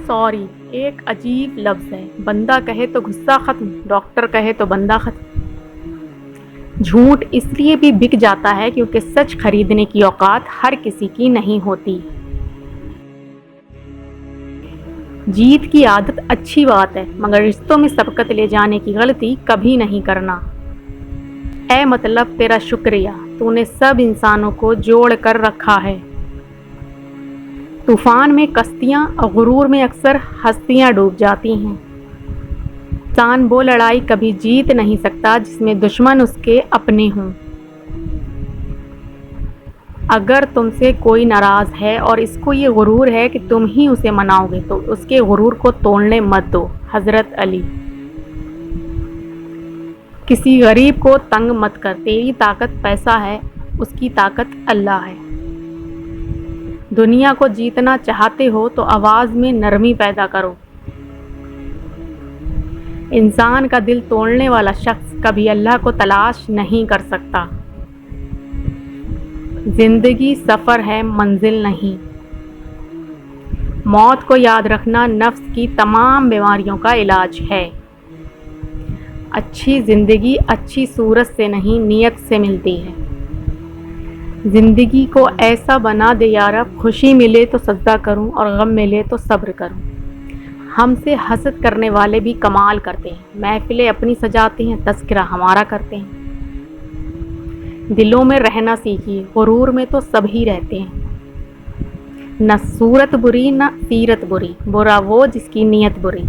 Sorry ایک عجیب لفظ ہے، بندہ کہے تو غصہ ختم، ڈاکٹر کہے تو بندہ ختم۔ جھوٹ اس لیے بھی بک جاتا ہے کیونکہ سچ خریدنے کی اوقات ہر کسی کی نہیں ہوتی۔ جیت کی عادت اچھی بات ہے، مگر رشتوں میں سبقت لے جانے کی غلطی کبھی نہیں کرنا۔ اے مطلب تیرا شکریہ، تو نے سب انسانوں کو جوڑ کر رکھا ہے۔ طوفان میں کشتیاں اور غرور میں اکثر ہستیاں ڈوب جاتی ہیں۔ انسان وہ لڑائی کبھی جیت نہیں سکتا جس میں دشمن اس کے اپنے ہوں۔ اگر تم سے کوئی ناراض ہے اور اس کو یہ غرور ہے کہ تم ہی اسے مناؤ گے تو اس کے غرور کو توڑنے مت دو۔ حضرت علی۔ کسی غریب کو تنگ مت کر، تیری طاقت پیسہ ہے، اس کی طاقت اللہ ہے۔ دنیا کو جیتنا چاہتے ہو تو آواز میں نرمی پیدا کرو۔ انسان کا دل توڑنے والا شخص کبھی اللہ کو تلاش نہیں کر سکتا۔ زندگی سفر ہے، منزل نہیں۔ موت کو یاد رکھنا نفس کی تمام بیماریوں کا علاج ہے۔ اچھی زندگی اچھی صورت سے نہیں، نیت سے ملتی ہے۔ زندگی کو ایسا بنا دے یا رب، خوشی ملے تو سجدہ کروں اور غم ملے تو صبر کروں۔ ہم سے حسد کرنے والے بھی کمال کرتے ہیں، محفلیں اپنی سجاتے ہیں، تذکرہ ہمارا کرتے ہیں۔ دلوں میں رہنا سیکھیے، غرور میں تو سب ہی رہتے ہیں۔ نہ صورت بری نہ سیرت بری، برا وہ جس کی نیت بری۔